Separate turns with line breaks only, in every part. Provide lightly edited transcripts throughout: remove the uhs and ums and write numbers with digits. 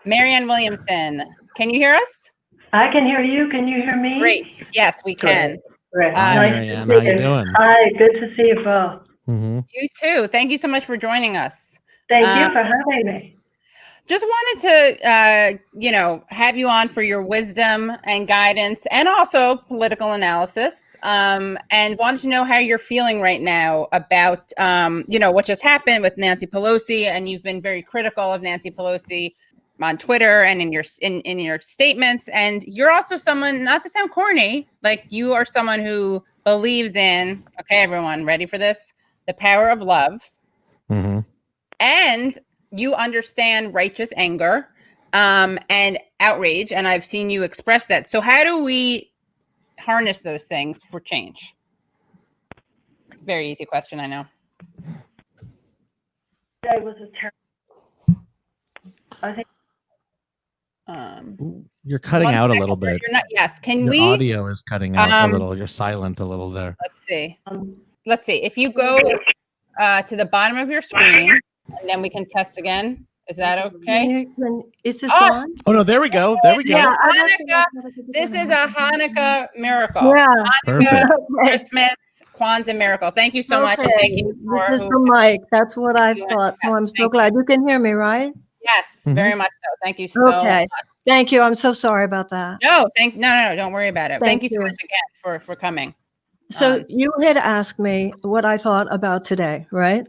Marianne Williamson. Can you hear us?
I can hear you. Can you hear me?
Great. Yes, we can.
Great.
Hi,
Nice
Marianne.
to
How
see
you doing?
Hi, good to see you both.
You too. Thank you so much for joining us.
Thank you for having me.
Just wanted to, have you on for your wisdom and guidance and also political analysis. And wanted to know how you're feeling right now about, what just happened with Nancy Pelosi. And you've been very critical of Nancy Pelosi on Twitter and in your statements. And you're also someone, not to sound corny, like you are someone who believes in, okay, everyone, ready for this? The power of love. And you understand righteous anger and outrage, and I've seen you express that. So how do we harness those things for change? Very easy question, I know.
That was a terrible. I think.
You're cutting out a little bit.
You're not, yes.
Your audio is cutting out a little. You're silent a little there.
Let's see. If you go to the bottom of your screen, and then we can test again. Is that okay?
Is this on?
Oh no, there we go. There we go.
Yeah, Hanukkah. This is a Hanukkah miracle.
Yeah.
Hanukkah, Christmas, Kwanzaa miracle. Thank you so much. And thank you for
this is the mic. That's what I thought. So I'm so glad you can hear me, right?
Yes, very much so. Thank you so much.
Thank you. I'm so sorry about that.
No, no, don't worry about it. Thank you so much again for coming.
So you had asked me what I thought about today, right?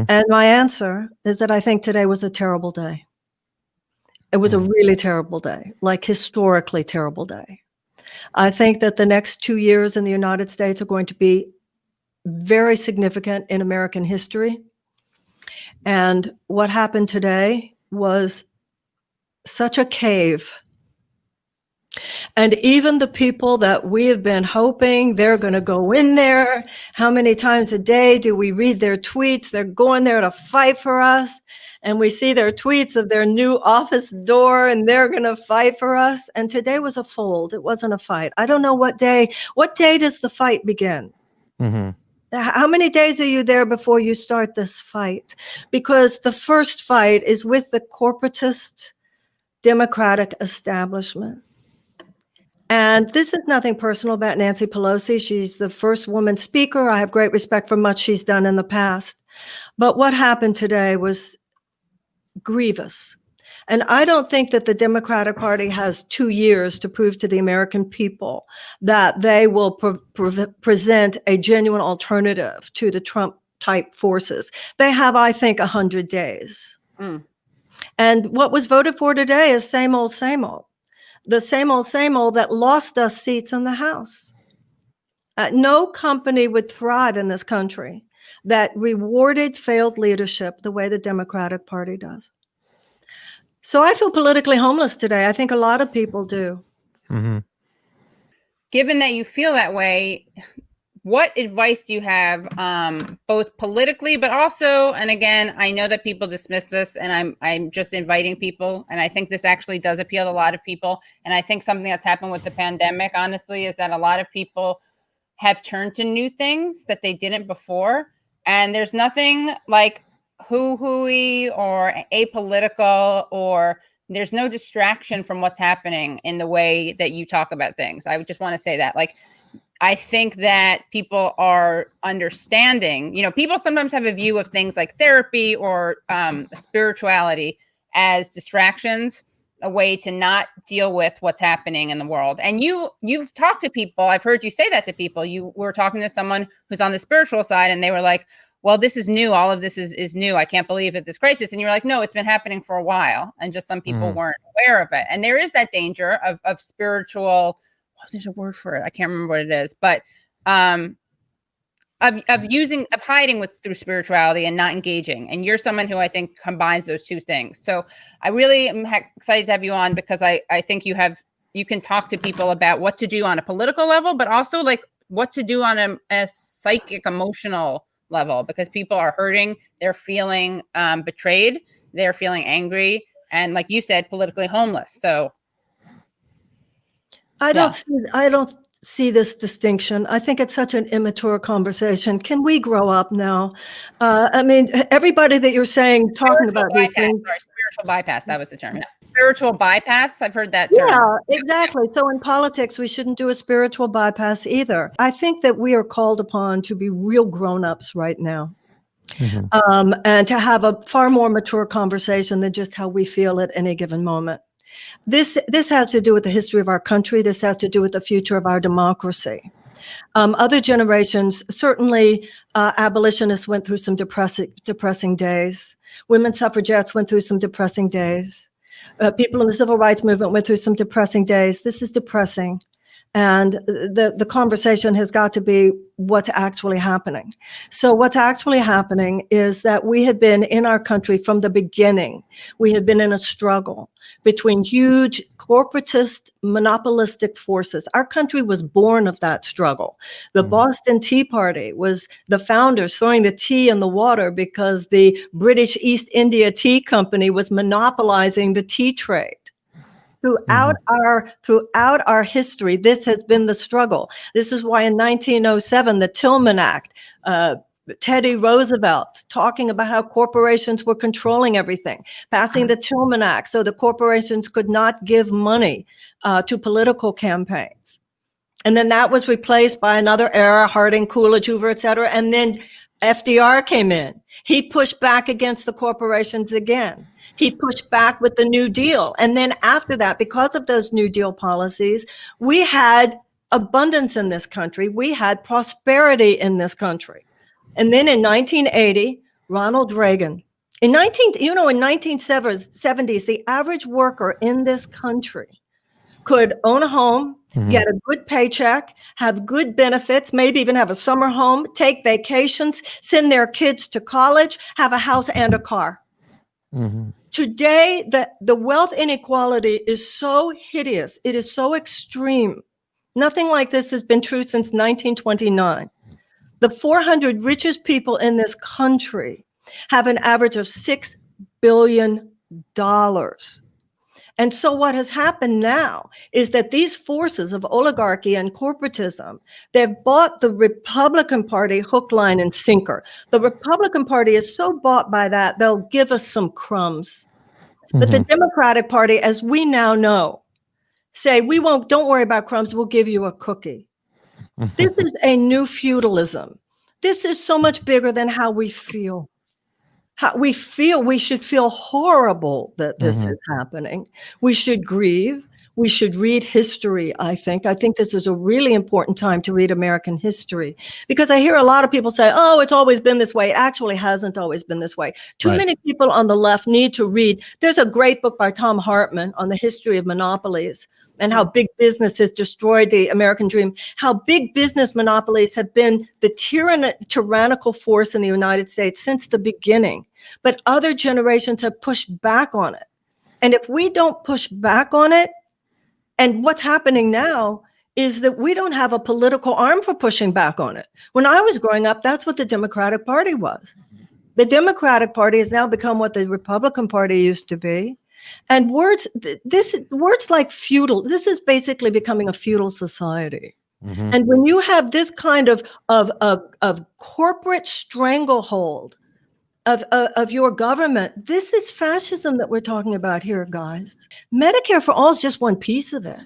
And my answer is that I think today was a terrible day. It was a really terrible day, like historically terrible day. I think that the next 2 years in the United States are going to be very significant in American history. And what happened today was such a cave. And even the people that we have been hoping they're going to go in there, how many times a day do we read their tweets? They're going there to fight for us. And we see their tweets of their new office door and they're going to fight for us. And today was a fold. It wasn't a fight. I don't know what day does the fight begin? How many days are you there before you start this fight? Because the first fight is with the corporatist Democratic establishment. And this is nothing personal about Nancy Pelosi. She's the first woman speaker. I have great respect for much she's done in the past. But what happened today was grievous. And I don't think that the Democratic Party has 2 years to prove to the American people that they will present a genuine alternative to the Trump-type forces. They have, I think, 100 days. And what was voted for today is same old, same old. The same old that lost us seats in the House. No company would thrive in this country that rewarded failed leadership the way the Democratic Party does. So I feel politically homeless today. I think a lot of people do.
Given that you feel that way, what advice do you have, both politically, but also, and again, I know that people dismiss this, and I'm just inviting people, and I think this actually does appeal to a lot of people. And I think something that's happened with the pandemic, honestly, is that a lot of people have turned to new things that they didn't before. And there's nothing like hoo-hooey or apolitical, or there's no distraction from what's happening in the way that you talk about things. I would just want to say that, like, I think that people are understanding, people sometimes have a view of things like therapy or spirituality as distractions, a way to not deal with what's happening in the world. And you've talked to people. I've heard you say that to people. You were talking to someone who's on the spiritual side, and they were like, well, this is new. All of this is new. I can't believe it, this crisis. And you're like, no, it's been happening for a while. And just some people weren't aware of it. And there is that danger of spiritual, there's a word for it. I can't remember what it is, but of hiding through spirituality and not engaging. And you're someone who I think combines those two things. So I really am excited to have you on, because I think you can talk to people about what to do on a political level, but also like what to do on a psychic, emotional level, because people are hurting. They're feeling betrayed. They're feeling angry. And like you said, politically homeless. So
I don't see this distinction. I think it's such an immature conversation. Can we grow up now? I mean, everybody that you're saying, talking about these things.
Sorry, spiritual bypass. That was the term. Yeah. spiritual bypass. I've heard that term.
Yeah, exactly. So in politics, we shouldn't do a spiritual bypass either. I think that we are called upon to be real grown-ups right now. And to have a far more mature conversation than just how we feel at any given moment. This has to do with the history of our country. This has to do with the future of our democracy. Other generations, certainly abolitionists went through some depressing days. Women suffragettes went through some depressing days. People in the civil rights movement went through some depressing days. This is depressing. And the conversation has got to be what's actually happening. So what's actually happening is that we have been in our country from the beginning. We have been in a struggle between huge corporatist, monopolistic forces. Our country was born of that struggle. The Boston Tea Party was the founders throwing the tea in the water because the British East India Tea Company was monopolizing the tea trade. Throughout our history, this has been the struggle. This is why in 1907, the Tillman Act, Teddy Roosevelt talking about how corporations were controlling everything, passing the Tillman Act so the corporations could not give money to political campaigns. And then that was replaced by another era, Harding, Coolidge, Hoover, et cetera. And then FDR came in. He pushed back against the corporations again. He pushed back with the New Deal. And then after that, because of those New Deal policies, we had abundance in this country. We had prosperity in this country. And then in 1980, Ronald Reagan. In 1970s, the average worker in this country could own a home, get a good paycheck, have good benefits, maybe even have a summer home, take vacations, send their kids to college, have a house and a car. Today, the wealth inequality is so hideous. It is so extreme. Nothing like this has been true since 1929. The 400 richest people in this country have an average of $6 billion. And so what has happened now is that these forces of oligarchy and corporatism, they've bought the Republican Party hook, line, and sinker. The Republican Party is so bought by that, they'll give us some crumbs. But the Democratic Party, as we now know, say, don't worry about crumbs, we'll give you a cookie. This is a new feudalism. This is so much bigger than how we feel. We should feel horrible that this is happening. We should grieve. We should read history, I think. I think this is a really important time to read American history because I hear a lot of people say, oh, it's always been this way. It actually hasn't always been this way. Too many people on the left need to read. There's a great book by Tom Hartman on the history of monopolies and how big business has destroyed the American dream, how big business monopolies have been the tyrannical force in the United States since the beginning. But other generations have pushed back on it. And if we don't push back on it, and what's happening now is that we don't have a political arm for pushing back on it. When I was growing up, that's what the Democratic Party was. The Democratic Party has now become what the Republican Party used to be. And words like feudal, this is basically becoming a feudal society. And when you have this kind of corporate stranglehold of your government, this is fascism that we're talking about here, guys. Medicare for all is just one piece of it.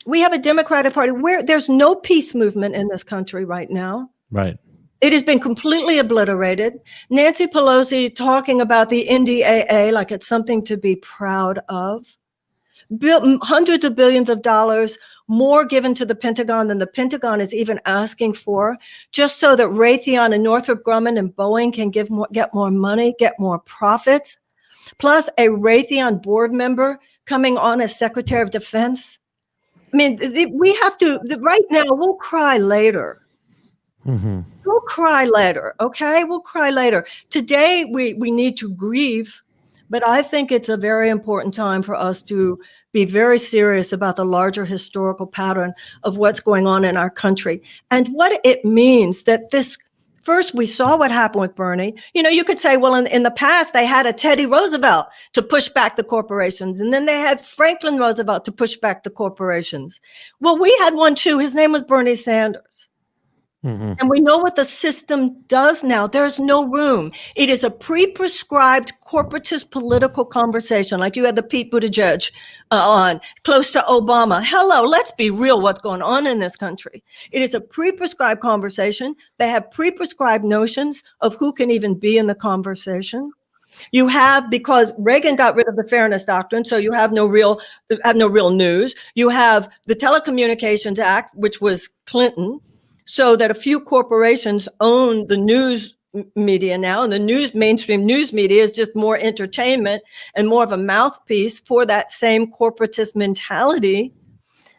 We have a Democratic Party where there's no peace movement in this country right now.
Right.
It has been completely obliterated. Nancy Pelosi talking about the NDAA like it's something to be proud of. Hundreds of billions of dollars more given to the Pentagon than the Pentagon is even asking for, just so that Raytheon and Northrop Grumman and Boeing can get more money, get more profits. Plus a Raytheon board member coming on as Secretary of Defense. I mean, we have to, right now, we'll cry later. We'll cry later, okay? We'll cry later. Today, we need to grieve, but I think it's a very important time for us to be very serious about the larger historical pattern of what's going on in our country and what it means that this, first, we saw what happened with Bernie. You know, you could say, well, in the past, they had a Teddy Roosevelt to push back the corporations, and then they had Franklin Roosevelt to push back the corporations. Well, we had one too. His name was Bernie Sanders. And we know what the system does now. There's no room. It is a pre-prescribed corporatist political conversation, like you had the Pete Buttigieg on, close to Obama. Hello, let's be real what's going on in this country. It is a pre-prescribed conversation. They have pre-prescribed notions of who can even be in the conversation. You have, because Reagan got rid of the Fairness Doctrine, so you have no real news. You have the Telecommunications Act, which was Clinton, so that a few corporations own the news media now, and the mainstream news media is just more entertainment and more of a mouthpiece for that same corporatist mentality.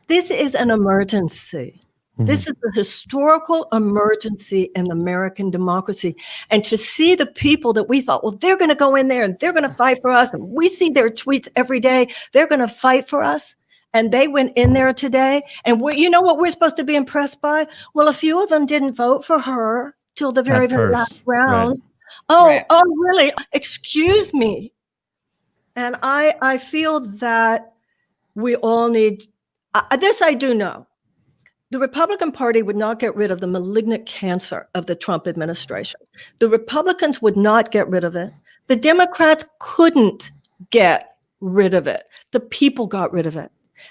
This is an emergency. This is a historical emergency in American democracy. And to see the people that we thought, well, they're going to go in there and they're going to fight for us. And we see their tweets every day. They're going to fight for us. And they went in there today. And you know what we're supposed to be impressed by? Well, a few of them didn't vote for her till the very last round. Right. Oh, really? Excuse me. And I feel that we all need, this I do know. The Republican Party would not get rid of the malignant cancer of the Trump administration. The Republicans would not get rid of it. The Democrats couldn't get rid of it. The people got rid of it.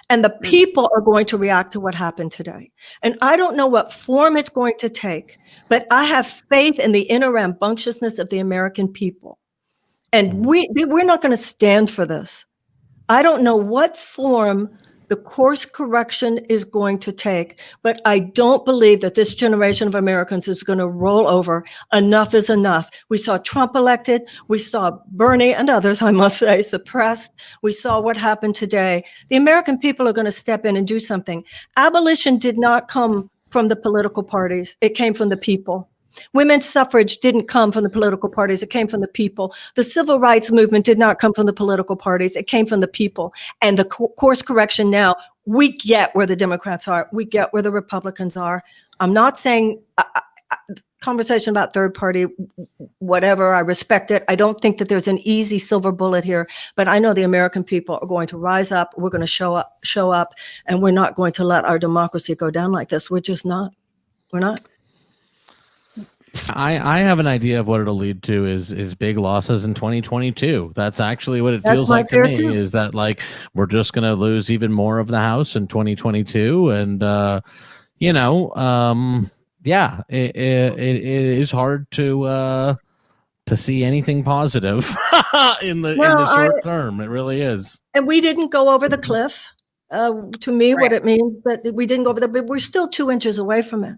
And the people are going to react to what happened today. And I don't know what form it's going to take, but I have faith in the inner rambunctiousness of the American people. And we're not going to stand for this. I don't know what form the course correction is going to take, but I don't believe that this generation of Americans is going to roll over. Enough is enough. We saw Trump elected. We saw Bernie and others, I must say, suppressed. We saw what happened today. The American people are going to step in and do something. Abolition did not come from the political parties. It came from the people. Women's suffrage didn't come from the political parties. It came from the people. The civil rights movement did not come from the political parties. It came from the people. And the course correction now, we get where the Democrats are. We get where the Republicans are. I'm not saying conversation about third party, whatever. I respect it. I don't think that there's an easy silver bullet here, but I know the American people are going to rise up. We're going to show up, and we're not going to let our democracy go down like this. We're just not. We're not.
I have an idea of what it'll lead to is big losses in 2022. That's actually what it feels like to me, is that like we're just going to lose even more of the House in 2022. And, yeah, it is hard to see anything positive in the short term. It really is. And
we didn't go over the cliff. To me, what it means that we didn't go over but we're still 2 inches away from it.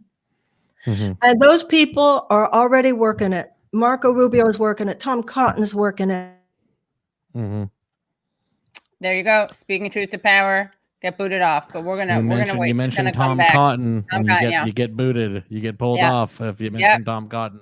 And those people are already working it. Marco Rubio is working it. Tom Cotton is working it.
There you go. Speaking truth to power. Get booted off. But we're gonna wait.
You mentioned Tom Cotton. You get booted. You get pulled off if you mention Tom Cotton.